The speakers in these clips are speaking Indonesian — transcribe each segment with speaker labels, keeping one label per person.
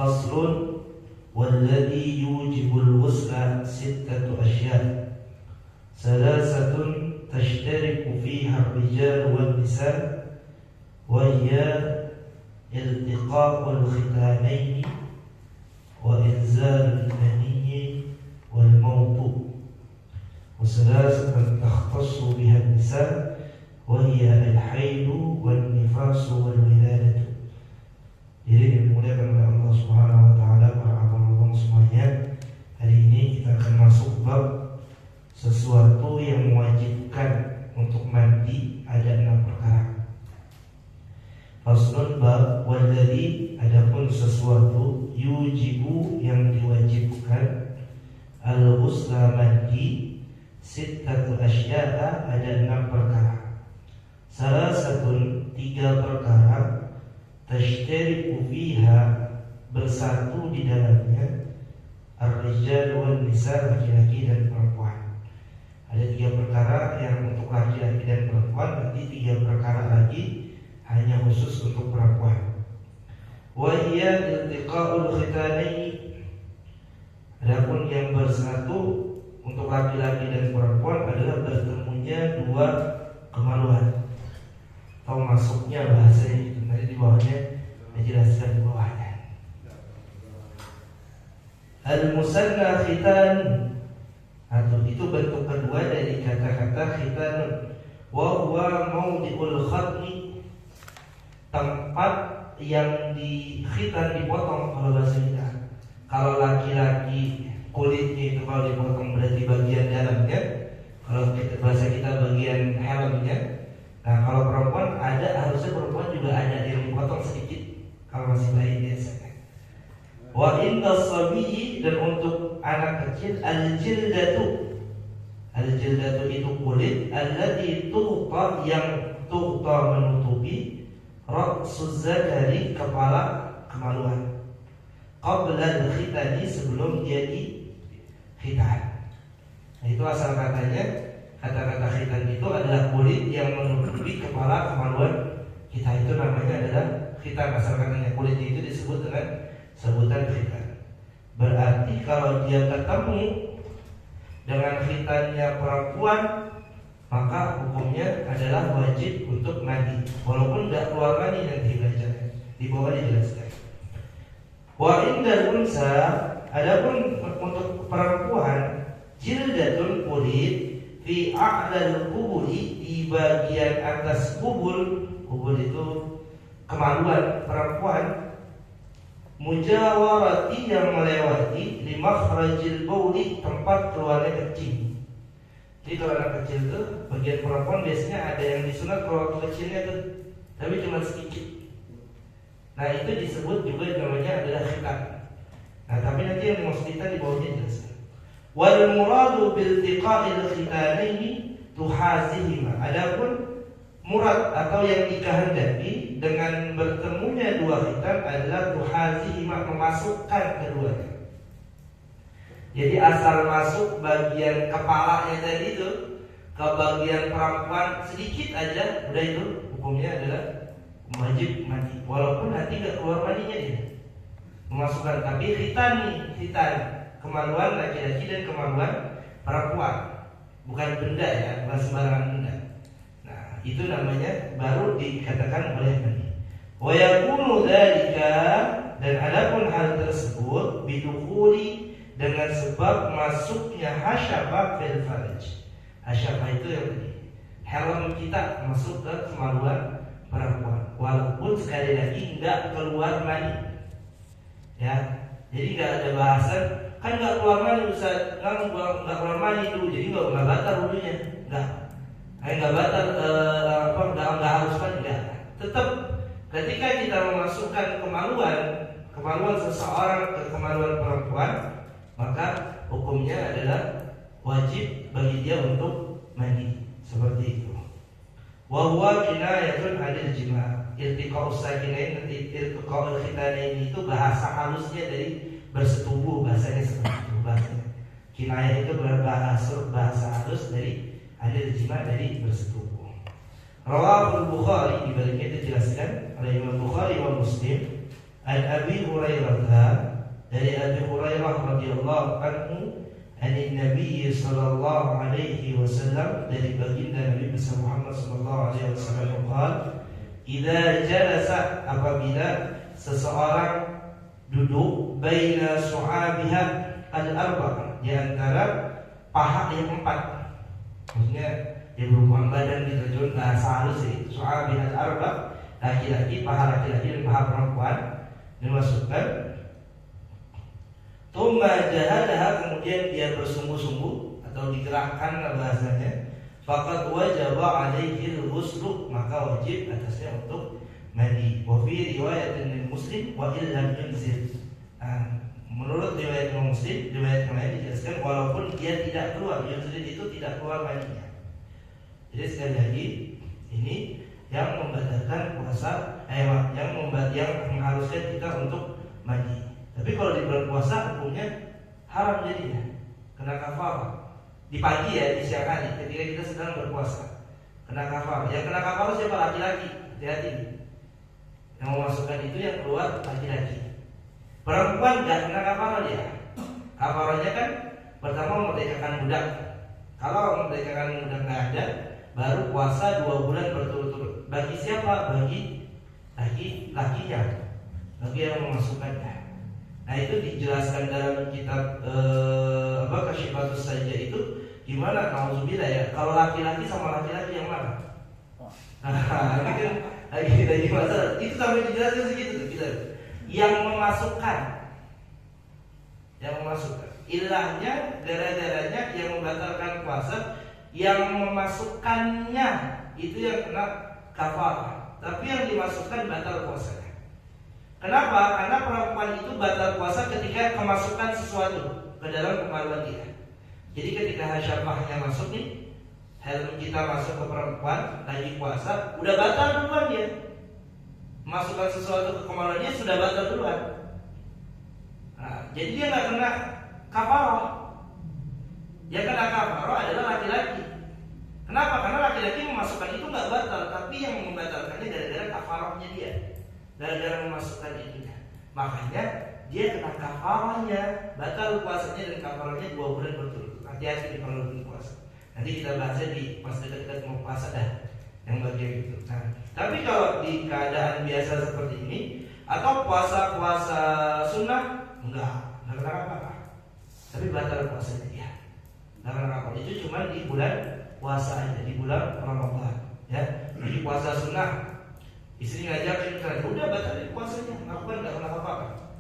Speaker 1: فصل والذي يوجب الغسل 6 أشياء 3 تشترك فيها الرجال والنساء وهي التقاء الختانين وإنزال المني والموضوع و3 تختص بها النساء وهي الحيض والنفاس والولادة. Jadi dimuliakan oleh Allah Subhanahu wa taala, para abang-abang semuanya. Hari ini kita akan masuk bab sesuatu yang mewajibkan untuk mandi. Ada 6 perkara. Faslun bab walladzi, adapun sesuatu yujibu yang diwajibkan al-ghusla mandi 6 asya'a, ada 6 perkara. Salah satu 3 perkara tashtariku fiha, bersatu di dalamnya ar-rijal wan nisa, laki-laki dan perempuan. Ada 3 perkara yang untuk laki-laki dan perempuan, nanti 3 perkara lagi hanya khusus untuk perempuan. Wa hiya iltiqa'ul khitanaini, adapun yang bersatu untuk laki-laki dan perempuan adalah bertemunya 2 kemaluan atau masuknya bahasanya itu. Nanti di bawahnya dijelaskan di bawahnya. Al-musanna khitan, atau itu bentuk kedua dari kata-kata khitan. Wa huwa mawdi'ul khatmi, tempat yang di khitan dipotong kalau bahasa kita. Kalau laki-laki kulitnya itu kalau dipotong berarti bagian dalamnya, kalau bahasa kita bagian helmnya. Nah kalau perempuan ada, harusnya perempuan juga ada yang dipotong sedikit kalau masih bayi biasanya. Wa inda sabiyi, dan untuk anak kecil al-jildatu, al-jildatu itu kulit, allati tughta, yang tughta menutupi ra'suz zakari, kepala kemaluan, qabla al-khitani, sebelum jadi khitan. Nah itu asal katanya. Kata-kata khitan itu adalah kulit yang menutupi kepala kemaluan kita, itu namanya adalah khitan. Asal katanya kulit itu disebut dengan sebutan khitan. Berarti kalau dia ketemu dengan khitannya perempuan, maka hukumnya adalah wajib untuk mandi, walaupun tidak keluar mani. Nanti belajarnya di bawah dijelaskan. Wa indal unsa, adapun untuk perempuan, jildatun, kulit, fi a'lal kubuli, di bagian atas kubul. Kubul itu kemaluan perempuan. Mujawarati, yang melewati, li makhrajil bauli, tempat keluarnya kecil. Jadi kalau anak kecil itu bagian perempuan biasanya ada yang disunat kalau waktu kecilnya tuh, tapi cuma sedikit. Nah itu disebut juga namanya adalah khitan. Nah tapi nanti yang dimaksud kita di bawahnya jelaskan. Wal muradu bil tiqa'il khitanaini tuhazihima, adapun murad atau yang dikehendaki dengan bertemunya 2 khitan adalah tuhazihima, memasukkan keduanya. Jadi asal masuk bagian kepalanya tadi itu ke bagian perempuan sedikit aja, udah itu hukumnya adalah wajib mandi, walaupun nanti gak keluar mandinya dia memasukkan. Tapi khitan nih, khitan kemaluan laki-laki dan kemaluan perempuan, bukan benda ya, bukan sembarangan benda. Nah itu namanya baru dikatakan boleh mandi. Wa yakunu dzalika, dan adapun hal tersebut bidukhuli, dengan sebab masuknya hasyafah fil farj. Hasyafah itu yang tadi helm kita masuk ke kemaluan perempuan, walaupun sekali lagi enggak keluar mani. Ya, jadi enggak ada bahasan kan nggak keluar mani Ustaz, nggak keluar mani dulu, jadi nggak batal wudhunya, nggak batal nggak harus mandi, nggak. Tetap ketika kita memasukkan kemaluan seseorang ke kemaluan perempuan, maka hukumnya adalah wajib bagi dia untuk mandi, seperti itu. Wa huwa kinayatun 'anil jima', iltiqa'us sakinain, iltiqa'ul khitanain itu bahasa halusnya dari bersetubuh, bahasanya seperti itu bahasanya. Kinayah itu bahasa halus dari adil jima, dari bersetubuh. Rawahul Bukhari, dibaliknya dijelaskan oleh Imam Bukhari wa Muslim An Abi Hurairah, dari Abi Hurairah radhiyallahu anhu, dari Nabi sallallahu alaihi wasallam, dari baginda Nabi besar Muhammad sallallahu alaihi wasallam, qala, idza jalasa, apabila seseorang duduk, baina su'abiha al-arba', di antara paha yang 4. Maksudnya dia berhubungan badan, diterjun bahasa halus sih. Su'abiha al-arba', laki-laki, paha laki-laki dan paha perempuan dimasukkan. Tsumma jahadaha, kemudian dia bersungguh-sungguh atau digerakkan bahasanya, faqad wajaba alaihi al-ghuslu, maka wajib atasnya untuk mandi. Wa fi riwayatin Muslim wa illam yunzil. Menurut riwayat Muslim, riwayat yang lain dijelaskan walaupun dia tidak keluar, yunzil itu tidak keluar maninya. Jadi sekali lagi, ini yang membatalkan puasa, yang mengharuskan kita untuk mandi. Tapi kalau di bulan puasa hukumnya haram jadinya, kena kafarah. Di pagi ya, di siang hari ketika kita sedang berpuasa, kena kafarah. Yang kena kafarah siapa? Laki-laki. Hati-hati. Yang memasukkan itu yang keluar laki-laki. Perempuan gak kena kafarah dia. Kafarahnya kan pertama memerdekakan budak. Kalau memerdekakan budak gak ada, baru puasa 2 bulan berturut-turut. Bagi siapa? Bagi laki-lakinya, bagi yang memasukkannya. Nah itu dijelaskan dalam kitab Kasyifatus Sajdah itu gimana, nauzubillah ya. Kalau laki-laki sama laki-laki yang mana? Nah, ini kan lagi masalah. Itu sampai dijelaskan segitu tuh kita. Yang memasukkan. Ilahnya, gara-garanya yang membatalkan puasa, yang memasukkannya itu yang kena kafarah. Tapi yang dimasukkan batal puasanya. Kenapa? Karena perempuan itu batal puasa ketika kemasukan sesuatu ke dalam kemaluan dia. Jadi ketika hasyafahnya masuk nih, helm kita masuk ke perempuan lagi puasa, udah batal duluan dia. Masukkan sesuatu ke kemaluan dia sudah batal duluan. Nah, jadi dia nggak kena kafarah. Yang kena kafarah adalah laki-laki. Kenapa? Karena laki-laki memasukkan itu nggak batal, tapi yang membatalkannya gara-gara kafarahnya dia. Gara-gara memasukkan itunya, makanya dia kena kafarahnya, batal puasanya dan kafarahnya 2 bulan berturut-turut. Hati-hati kalau belum puasa. Nanti kita bahasnya di pas dekat-dekat mau puasa dah, yang bagian itu. Nah, tapi kalau di keadaan biasa seperti ini atau puasa-puasa sunnah, enggak kena apa-apa. Tapi batal puasanya dia. Nggak kena apa-apa. Itu cuma di bulan puasa aja, di bulan Ramadan. Ya, di puasa sunnah. Istri ngajakin kan, udah batalin puasanya, ngapain nggak kena apa-apa.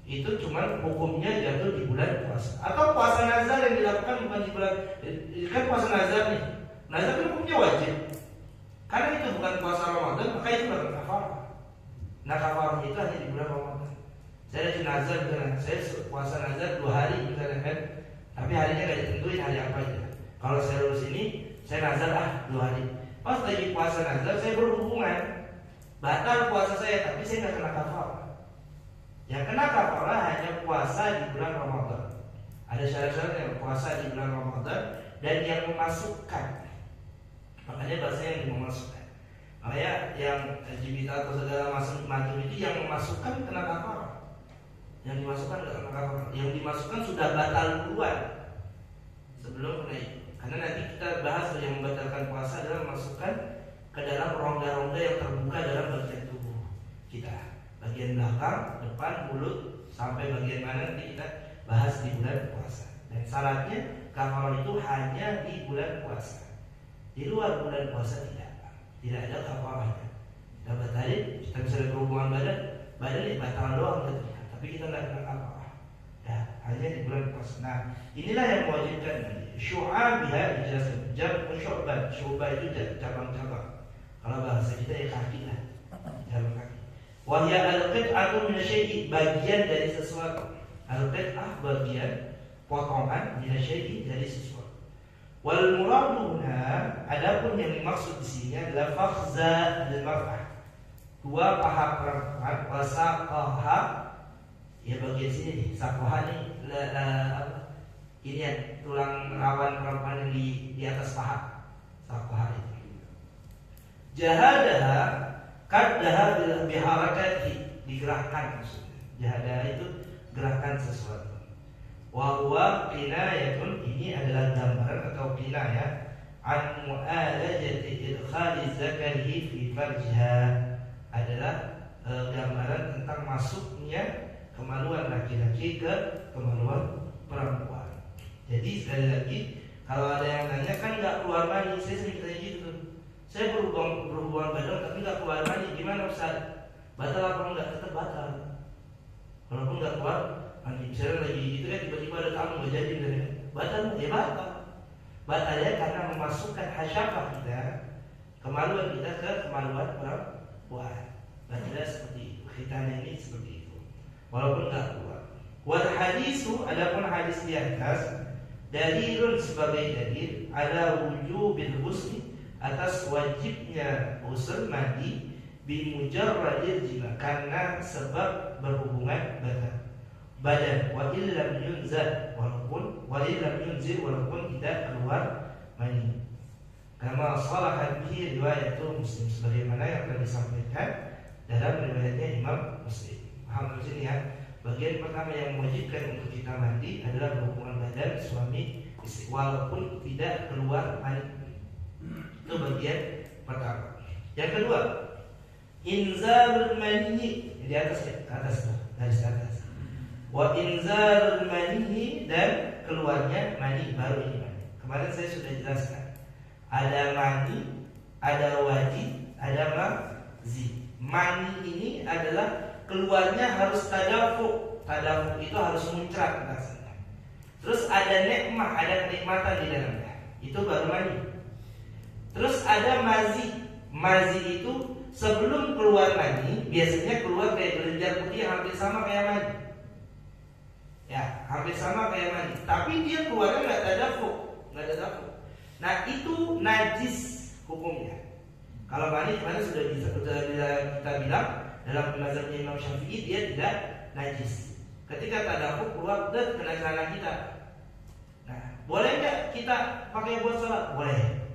Speaker 1: Itu cuma hukumnya jatuh di bulan puasa. Atau puasa nazar yang dilakukan bukan di bulan, kan puasa nazar nih. Nazar kan hukumnya wajib. Karena itu bukan puasa Ramadan, maka itu nggak kena kafarah. Nah kafarahnya itu hanya di bulan Ramadan. Saya lagi nazar misalnya, saya puasa nazar 2 hari misalnya kan, tapi harinya nggak ditentuin hari apa aja. Kalau saya lulus ini, saya nazar 2 hari. Pas lagi puasa nazar, saya berhubungan. Batal puasa saya, tapi saya nggak kena kafarah. Yang kena kafarah hanya puasa di bulan Ramadan. Ada syarat-syaratnya, puasa di bulan Ramadan dan yang memasukkan. Makanya bahasa yang memasukkan. Makanya yang LGBT atau segala macam itu yang memasukkan kena kafarah. Yang dimasukkan nggak kena kafarah. Yang dimasukkan sudah batal duluan sebelum kena itu. Karena nanti kita bahas yang membatalkan puasa adalah memasukkan ke dalam rongga-rongga yang terbuka dalam bagian tubuh kita, bagian belakang, depan, mulut, sampai bagian mana nanti kita bahas di bulan puasa. Dan syaratnya kafarah itu hanya di bulan puasa. Di luar bulan puasa tidak ada kafarahnya. Kita batalin, kita bisa berhubungan badan ya batal doang gitu. Tapi kita nggak kena kafarah. Ya, hanya di bulan puasa. Nah, inilah yang mewajibkan syu'abha dijelaskan. Syu'bah itu cabang-cabang. Kalau bahasa kita ya kaki lah, jalan kaki. Wahya al-qit'atu minasyai'i, bagian dari sesuatu. Al-qit'ah bagian, potongan, minasyai'i dari sesuatu. Wal muraduna, adapun yang dimaksud di sini adalah fakhza al-mar'ah, 2 paha perempuan, wasaqaha, ya bagian sini nih, saqaha nih, ini ya tulang rawan perempuan yang di atas paha, saqaha itu. Jahadaha kaddaha biharakati, digerakkan maksudnya. Jahada itu gerakan sesuatu. Wa huwa qinayatun, ini adalah gambaran atau qinayah an mu'alajati idkhali zakarihi fi farjiha, adalah gambaran tentang masuknya kemaluan laki-laki ke kemaluan perempuan. Jadi sekali lagi, kalau ada yang nanya kan nggak keluar mani, saya sering tanya gitu. Saya berhubungan badan tapi nggak keluar mani, gimana Ustaz? Batal apa enggak? Tetap batal. Walaupun nggak keluar mani. Misalnya lagi gitu kan tiba-tiba ada tamu nggak jadi, batal, ya batal. Batalnya karena memasukkan hasyafah kita, kemaluan kita ke kemaluan perempuan. Batalnya seperti itu. Khitanah ini seperti itu. Walaupun nggak keluar. Wal hadisu, adapun hadis di atas, dalilun sebagai dalil ala wujubil ghusli, atas wajibnya ghusl mandi bimujarradil jima, karena sebab berhubungan badan wa illam yunzal, walaupun tidak keluar mani, kama salahat bihi riwayatul Muslim, sebagaimana yang telah disampaikan dalam riwayatnya Imam Muslim. Paham di sini ya? Bagian pertama yang mewajibkan untuk kita mandi adalah berhubungan badan suami istri walaupun tidak keluar mani. Itu bagian pertama. Yang kedua, inzalul mani, di atas ya, atas garis atas. Wa inzalul mani, dan keluarnya mani, baru ini mani. Kemarin saya sudah jelaskan. Ada mani, ada wadi, ada mazi. Mani ini adalah keluarnya harus tadafuk. Tadafuk itu harus muncrat rasanya. Terus ada nikmah, ada kenikmatan di dalamnya. Itu baru mani. Terus ada mazi. Mazi itu sebelum keluar mani, biasanya keluar kayak kelenjar putih hampir sama kayak mani. Ya, hampir sama kayak mani. Tapi dia keluarnya nggak tadafuk, nggak tadafuk. Nah itu najis hukumnya. Kalau mani kemarin sudah kita bilang dalam mazhabnya Imam Syafi'i dia tidak najis. Ketika tadafuk keluar dan kena celana kita. Nah, boleh nggak kita pakai buat sholat? Boleh.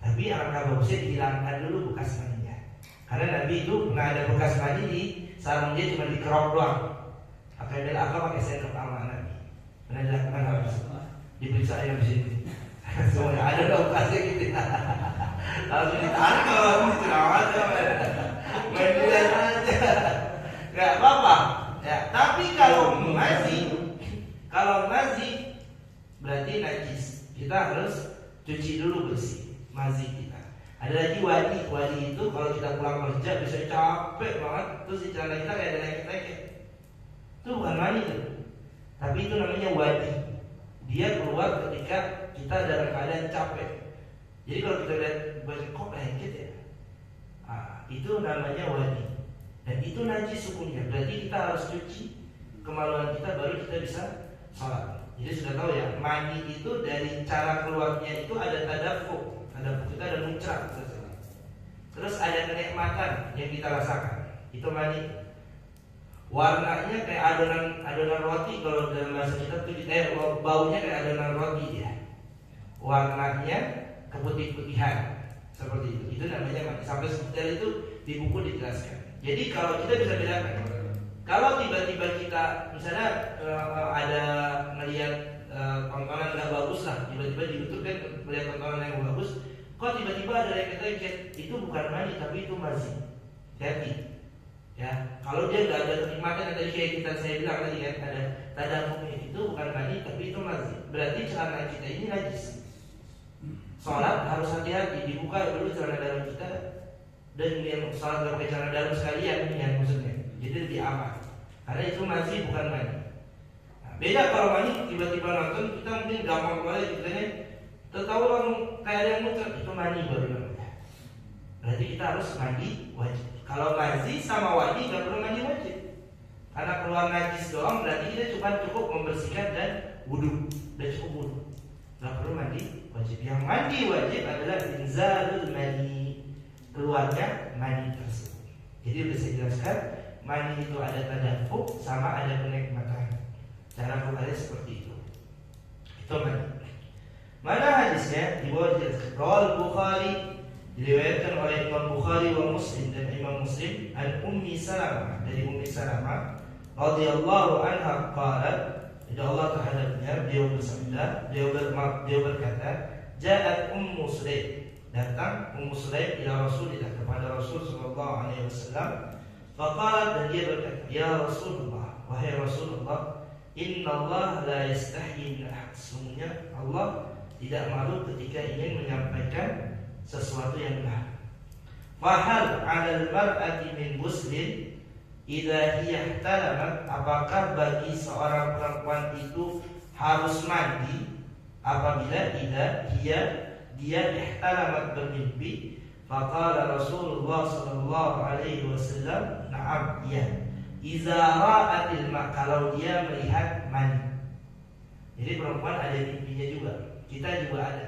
Speaker 1: Tapi alangkah bagusnya dihilangkan dulu bekas maninya. Karena Nabi itu pernah ada bekas mani di sarung dia, cuma dikerok doang. Pakai bel apa pakai sendok sama Nabi. Pernah dilakukan apa? Diperiksa yang di sini. Semuanya ada dong bekasnya gitu. Lalu ditarik kalau diterawat main dilihat aja, nggak apa-apa. Ya, tapi kalau mazi berarti najis. Kita harus cuci dulu bersih mazi kita. Ada lagi wadi. Wadi itu kalau kita pulang kerja bisa capek banget, terus di celana kita kayak ada lengket-lengket. Itu bukan mani tuh, tapi itu namanya wadi. Dia keluar ketika kita dalam keadaan capek. Jadi kalau kita lihat kok lengket ya, itu namanya wadi. Dan itu najis hukumnya. Berarti kita harus cuci kemaluan kita baru kita bisa sholat. Jadi sudah tahu ya, mani itu dari cara keluarnya itu ada tadafuk. Tadafuk itu ada muncrat. Terus ada kenikmatan yang kita rasakan. Itu mani. Warnanya kayak adonan roti, kalau dalam bahasa kita tuh baunya kayak adonan roti ya. Warnanya keputih-putihan seperti itu. Itu namanya mani. Sampai detail itu di buku dijelaskan. Jadi kalau kita bisa bedakan, kalau tiba-tiba kita misalnya ada melihat tontonan nggak bagus lah, tiba-tiba di YouTube kan melihat tontonan yang bagus, kok tiba-tiba ada lengket-lengket, itu bukan mani tapi itu mazi. Hati. Ya, kalau dia nggak ada kenikmatan yang tadi kayak saya bilang tadi kan, ada tadafuknya, itu bukan mani tapi itu mazi. Berarti celana kita ini najis. Sholat harus hati-hati, dibuka dulu celana dalam kita, dan yang sholat gak pakai celana dalam sekalian, yang maksudnya. Jadi lebih aman, karena itu masih bukan mani. Nah, beda kalau mani tiba-tiba nonton, kita mungkin gampang banget kitanya tahu langsung kayak ada yang muncul, itu mani baru namanya. Berarti kita harus mandi wajib. Kalau mazi sama wadi gak perlu mandi wajib, karena keluar najis doang, berarti kita cuma cukup membersihkan dan wudhu, dan cukup wudhu, gak perlu mandi wajib. Yang mandi wajib adalah inzalul mani, keluarnya mani tersebut. Jadi sudah saya jelaskan, mani itu ada tadafuk sama ada kenikmatan. Cara keluarnya seperti itu. Itu mani. Mana hadisnya? Dibawa Rawal Bukhari, diriwayatkan oleh Imam Bukhari wa Muslim dan Imam Imam Muslim, an Ummi Salamah, dari Ummi Salamah radhiyallahu anha qalat, jadi Allah terhadapnya beliau bersabda, beliau berkata, ja'at Ummu Sulaim, datang Ummu Sulaim ila Rasulillah, kepada Rasul sallallahu alaihi wasallam. Faqalat, dan dia berkata, ya Rasulullah, wahai Rasulullah, inna Allah la yastahyi min ahad, sesungguhnya Allah tidak malu ketika ingin menyampaikan sesuatu yang benar. Fahal 'alal mar'ati min ghuslin idza hiya ihtalamat, apakah bagi seorang perempuan itu harus mandi apabila dia ihtalamat, bermimpi? Faqala Rasulullah sallallahu alaihi wasallam, na'am, ya. Idza ra'atil ma, kalau dia melihat mani. Jadi perempuan ada mimpinya juga, kita juga ada.